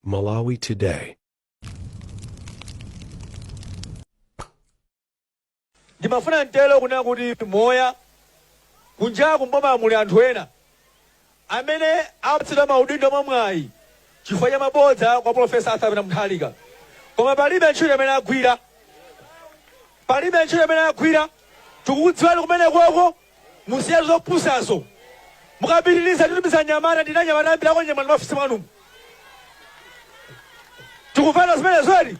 Malawi Today. Ndimafuna ntelo kuna kuti moya kunja kumboma muli anthu ena amene apatsidwa maudindo mwamwayi chifukwa cha mabodza kwa Profesa Arthur Mutharika. Koma palibe ntchito imene agwira tikukudziwani kumene kwako musiya zopusazo mukapitiriza titumiza nyamata ndinanyamata ambirako nyamata mafisi mwanu tikufana zimene zoti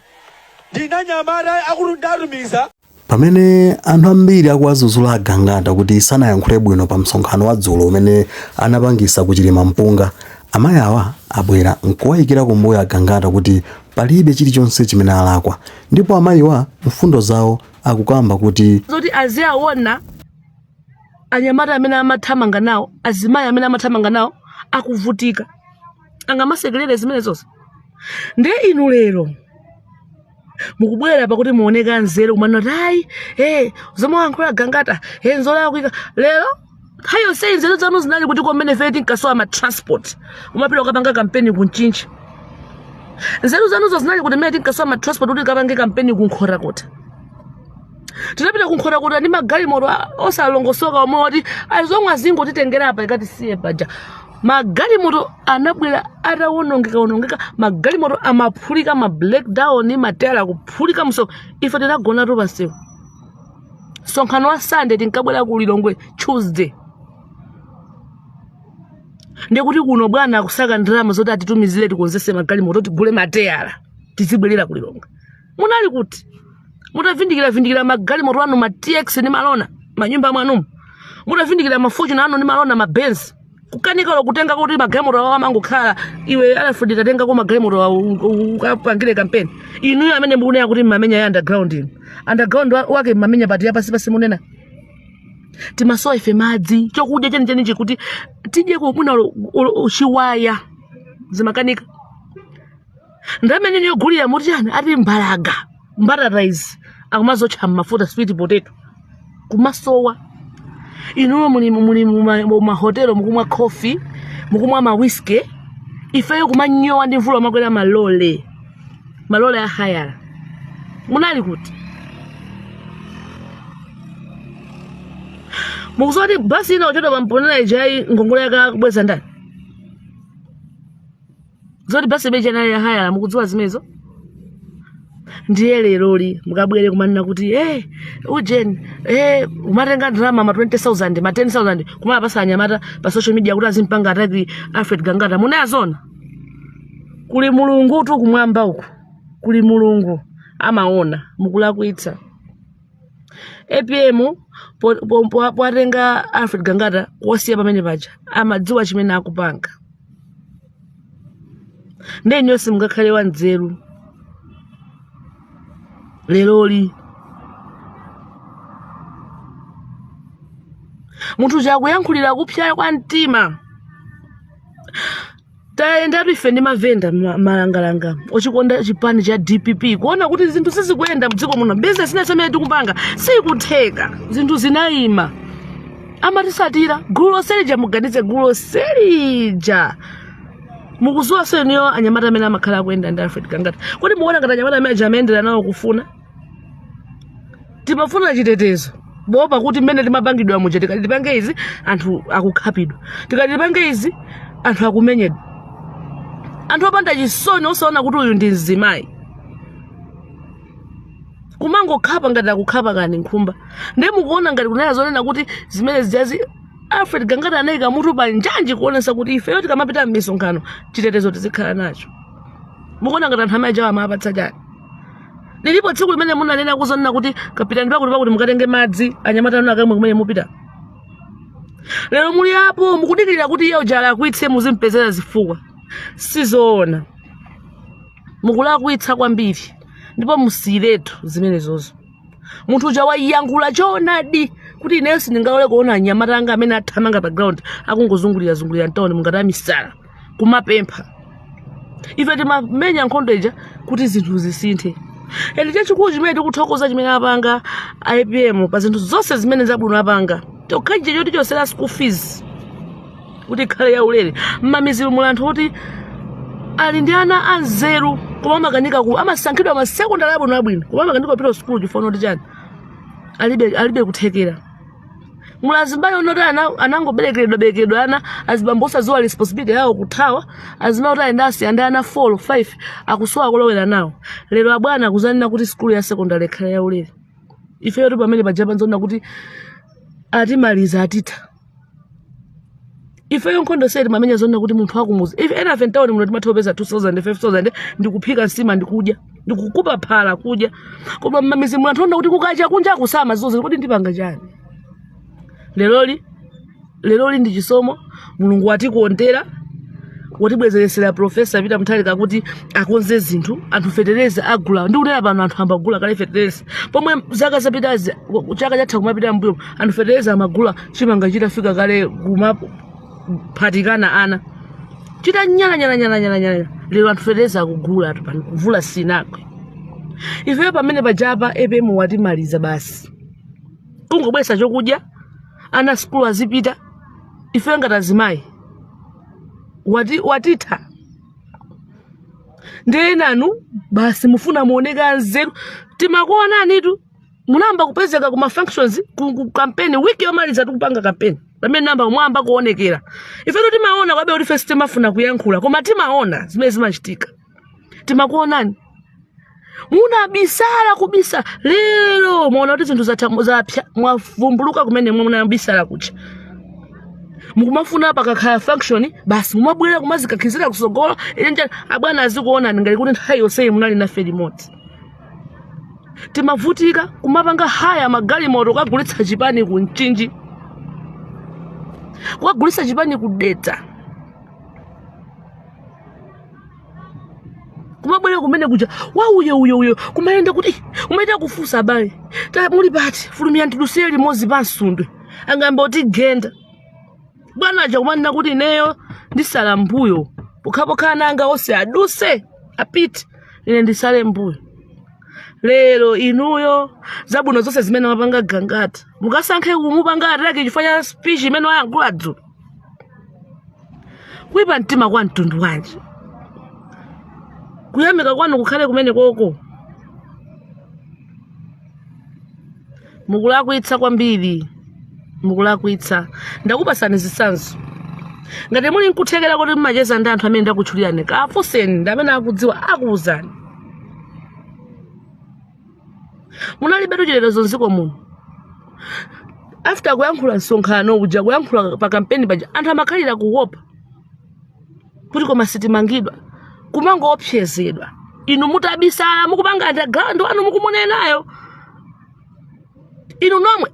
ndinanyamata akundatumiza. Pamene anthu ambiri akuwazuzula agangata kuti sanayankhule bwino pa msonkhano wa dzulo umene anapangisa kuchilima mpunga, amayi awa abwera nkuwayikira kumbuyo agangata kuti palibe chilichonse chimene alakwa, ndipo amayiwa mfundo zawo akukamba kuti zoti aziyaona anyamata amene amathamanga nawo, azimayi amene amathamanga nawo akuvutika, angamasekerere zimene zonse. Ndiye inu lero mukubwera pakuti muoneka nzeru kumana tayi zomayankhula gangata nzola kuika lero hayo sei nzeru zanu zinali kuti komene feti nkasowa ma transport umapita ukapanga kampeni kunchinchi. Nzeru zanuzo zinali kuti meti nkasowa ma transport kuti ukapange kampeni kunkhorakota. Tinapita kunkhorakota ndi magalimoto osalongosoka omwe oti azomwe azingotitengera apa ikati siye paja. Magalimoto anabwera atawonongeka magalimoto amaphulika ma breakdown matela kuphulika mso ife tinagona to pansewu. Msonkhano wa Sunday tinkabwera ku Lilongwe Tuesday. Ndikuti kuno bwana akusaka ndalama zoti atitumizire tikonzese magalimoto tigule matela tizibwerera ku Lilongwe. Munali kuti mutavindikira magalimoto anu ma TX ni malona manyumba mwanu, mutavindikira mafortune anu ni malona ma Benz kukanika lokutenga kuti magalimoto awo amangokhala iwe Alfred tatenga ko magalimoto ukapangire campaign inu amene mukunena kuti mamenya ya underground wake mamenya pati yapasi munena timasowa ife madzi chokudya chenicheni kuti tidye kumuna chiwaya zimakanika ndamene niyogulira muti yani ati mbalaka rice akumazocha mafuta sweet potato kumasowa. Inu muli mu hotelo mukumwa coffee mukumwa ma whiskey ifeyo kumanyowa ndi mvula makwera malole ya hayala. Munali kuti mukuzoti basi ina ochoto pamponera ijai ngongole yaka kubweza ndani zoti basi beja nayo ya hayala mukudziwa zimezo. Ndiye leroli mukabwere kumanena kuti ujeni umatenga drama ma 20,000 ma 10,000 kumala pasa anyamata pa social media kuti azimpanga ataki Alfred Gangata. Munayazona kuli mulungu tu kumwamba uku, kuli mulungu amaona mukulakwitsa. APM poatenga Alfred Gangata kuwasiya pamene paja amadziwa chimene akupanga. Ndiye nyonse mukakhale wanzeru leroli munthu chakuyankhulira kupyala kwa mtima. Tayenda ife ndi mavenda malangalanga ochikonda chipani cha DPP kuona kuti zinthu sizikuyenda mdziko muno, business ina semene tikupanga sikutheka, zinthu zinayima. Amatisatira gulu loselija muganize gulu loselija mukuzuwa seniyo anyamata amene amakhala kuyenda ndi Alfred Gangata. Kodi muona ngati anyamata amene amendera nawo kufuna timafuna chitetezo bopa kuti mmene timapangidwa muja tikatipange izi anthu akukhapidwa, tikatipange izi anthu akumenyedwa, anthu opanda chisoni osaona kuti uyu ndi mzimayi kumangokhapa ngati akukhapa kani nkhumba. Ndiye mukuona ngati kunena zonena kuti zimene zijazi Alfred Gangata anayika mutu pa njanji kuonesa kuti ifeyo tikamapita m'misonkhano chitetezo tizikhala nacho. Mukuona ngati anthu amajawa amapatsa chani. Lilipo tsiku limene munanena kuzonena kuti kapitani pakuti mukatenge madzi anyamata anu akamwe kumene mupita. Lero muli apo mukudikirira kuti iye ujala akuitse muzimpezera zifukwa. Sizoona. Mukulakwitsa kwambiri ndipo musiretu zimene zozo. Munthu uja wayankhula choonadi kuti ineyo sindingalole kuona anyamata anga amene athamanga pa ground akungozungulira ntawoni mungati amisala kumapempha. Ife timamenya nkhondo ija kuti zinthu zisinthe. Eni chachikulu chimene tikuthokoza chimene apanga IPM pa zinthu zonse zimene zabwino apanga tokhaje choti chosera school fees kuti khale ya ulere mmamizi muli anthu kuti ali ndi ana anzeru koma makanika ku amasankhidwa ma secondary abwino abwino koma makanika kupita school chifukwa kuti chani alibe kuthekera. Mulazimbayo unoti anangoberekedwa ana azibambosa zuwa responsibility yawo kuthawa azima kuti ayendasi andi ana 4 5 akusowa kulowera nawo. Lero abwana kuzanena kuti school ya secondary ikhale yaulere. Ifeyo tu pamene pajapa nzona kuti atimaliza atitha. Ifeyo nkhondo sedi mamenya zona kuti munthu akumuzi. If ena fentaoni muno timathopeza 2000 5000 ndikuphika nsima ndikudya ndikukupa phala kudya. Koma mmamizi muno anthu kuti kukacha kunja kusama zozo kuti ndipanga chani. Leloli ndi chisomo Mulungu atikuondera watibwezeresera Profesa Peter Mutharika kuti akonze zinthu anthu fetereza agula ndi kunena pano anthu ambagula kale fetereza pomwe zaka zapitazi chaka chatha kumapita mbuyo anthu fetereza amagula chimanga chitafika kale kumaphatikana ana chita nyala lero anthu fetereza akugula atu pano kuvula sinakwe. Ifeyo pamene pajapa EPM watimaliza basi kungobwesa chokudya ana school azipita ifeyo ngati azimayi watitha ndiye nanu basi mufuna muoneka nzeru timakuonani tu munamba kupezeka kuma functions ku campaign wiki yomaliza tukupanga campaign pamene namba mwamba kuonekera ifeyo timaona kwabe kuti first timafuna kuyankhula koma timaona zimene zimachitika timakuonani muna bisala kubisa lero muona kuti zinthu zapya mwavumbuluka kumene muna bisala kucha mukumafuna pakakhala function basi mumabwera kumazikakhizira kusogola enja abwana azikuona ngati kuti nthawi yonse munali nafe remote timavutika kumapanga haya magali moto kagulitsa chipani ku Mchinji kugulitsa chipani ku Deta kumabwera kumene kuja uyo kumayenda kuti umayenda kufusa abale muli pati fulumia ntidusire limozi pansundwe angamba kuti genda bwana aja kumanena kuti neyo ndisala mbuyo pokhapokhala anga onse aduse apite ine ndisale mbuyo. Lero inuyo zabwino zonse zimene mapanga Gangata mukasankhe kumupanga atake chifanya speech imene wayankhula dzulo kuipa mtima kwa mtundu wanji kuyamika kwanu kukhale kumene koko mukulakwitsa kwambiri mukulakwitsa ndakupasani zisanzo ngati muli nkuthekera kuti mmacheza ndi anthu amene ndakutchulirani kafuseni ndi amene akudziwa akuwuzani munalibe chilerezo nziko muno after kuyankhula msonkhano uja kuyankhula pa campaign paja anthu amakhalira kuopa kuti koma sitimangidwa kumangoopsezedwa inu mutabisala mukupanga underground wanu mukumunenayo inu nomwe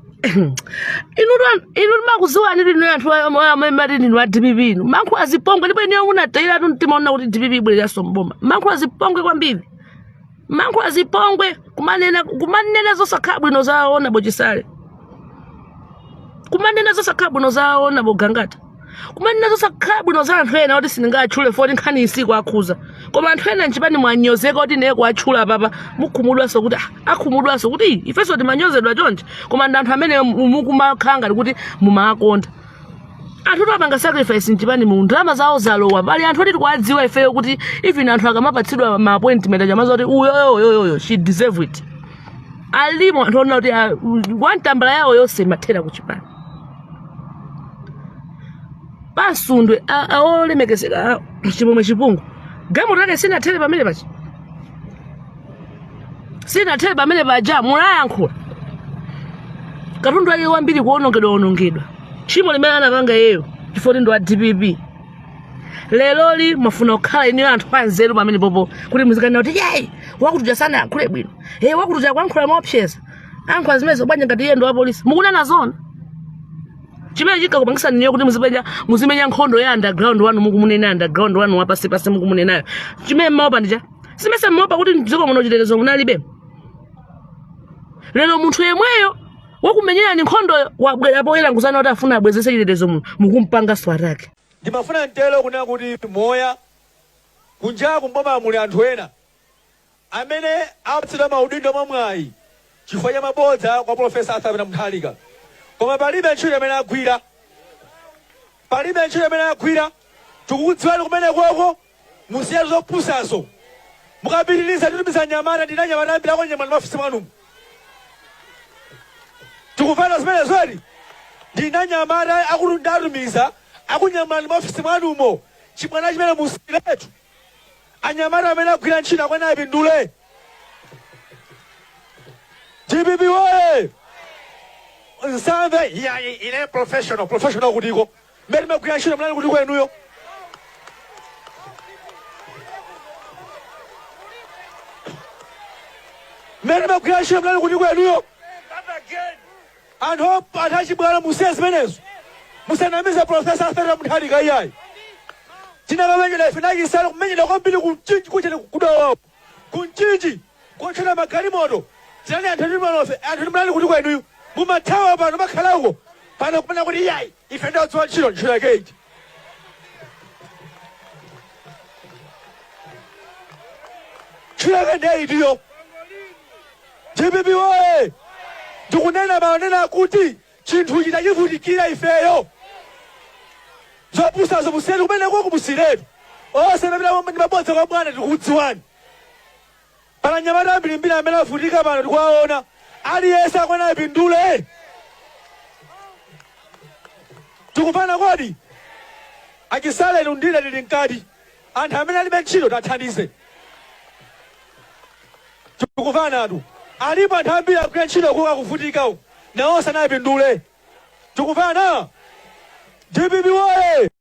inu makuziwani lino anthu amemati ndinu wa DPP inu mankhu azipongwe ndipo ine unatayira timaona kuti DPP ibwereraso mboma mankhu azipongwe kwambiri mankhu azipongwe kumanena zosakhala bwino zaona bochisale kumanena zosakhala bwino zaona bogangata kumanena zosakhala bwino za anthu ena kuti sindingatchule 14 nkhani isiku akhuza koma anthu ena nchipani mwanyozeka kuti naye kuatchula papa mukhumudwaso kuti akhumudwaso kuti ifeso timanyozedwa chonje koma ndi anthu amene mukumakhanga kuti mumaakonda anthu topanga sacrifice nchipani mu ndalama zawo zalowa pali anthu oti tikuwadziwa ifeyo kuti even anthu akamapatsidwa ma appointment achamaza kuti uyo she deserve it alimo anthu ona kuti wantambala yawo yonse mathera kuchipani pasundwe aolemekezeka chipomwe chipungu gamu lake sinathele pamene pachi sinathele pamene paja mulayankhula katundu ali wambiri kuonongedwa chimo limene anapanga yeyo chifoti ndo wa DPP leloli mafuna kukhala iniyo anthu anzeru pamene popo kuti muzikana kuti yayi wakutuja sana yankhule bwino wakutuja kuyankhula maopseza ankhu azimezo bwanja ngati iye ndo wa polisi mukunena zona chimene chikakupangisa niyo kuti muzimenya nkhondo ya underground wanu mukumunena underground wanu wapasi mukumunenayo chimene mmaopa ndicha simese mmaopa kuti mdziko muno chitetezo munalibe lero munthu yemweyo wakumenyera ni nkhondo wabwera poyera nguzana kuti afuna abwezese chitetezo muno mukumpanga swatake ndimafuna ntelo kunena kuti moya kunjaku mboma muli anthu ena amene apatsidwa maudindo mwamwayi chifukwa cha mabodza kwa Profesa Peter Mutharika koma palibe ntchito imene agwira tikukudziwani kumene kwako musiya zopusazo mukapitiliza titumiza nyamata ndinanyamata ambira kwa nyamata mafisi mwanu tikufana zimene zoti ndinanyamata akundatumiza akunyamata mafisi mwanumo chimwana chimene musiletu anyamata amene agwira ntchito akwana apindule GPP woye nsambe ine professional kutiko mmene magwira ntchito mnani kutiko enuyo mmene magwira ntchito mnani kutiko enuyo anthu atachibwala musiye zimenezo musanamize Profesa Arthur Mutharika kayayi tinakamenyera ife nakisala kumenyera kwambiri kumchinji kuchene kudawapo kumchinji kuotchera magalimoto tinani anthu mnani kutiko enuyo mumathawa pano makhalauko pano kumena kuti yayi ife ndadziwa ntchito yakeiti ntchito yake ndeitiyo GPP woye ndikunena manena kuti chinthu chitachivutikira ifeyo zopusazo musiretu kumene kwa kumusiretu onse pamene mabodza kwa bwana tikudziwani pana nyamata ambirimbiri amene avutika pano tikuwaona aliyense akwana apindule tikupana kodi achisale ndile tili mkati anthu amene alibe ntchito tathandize tikufanatu alipo anthu ambiri akugwira ntchito kuka kuvutikawo nawonse anapindule tikufana GPP woye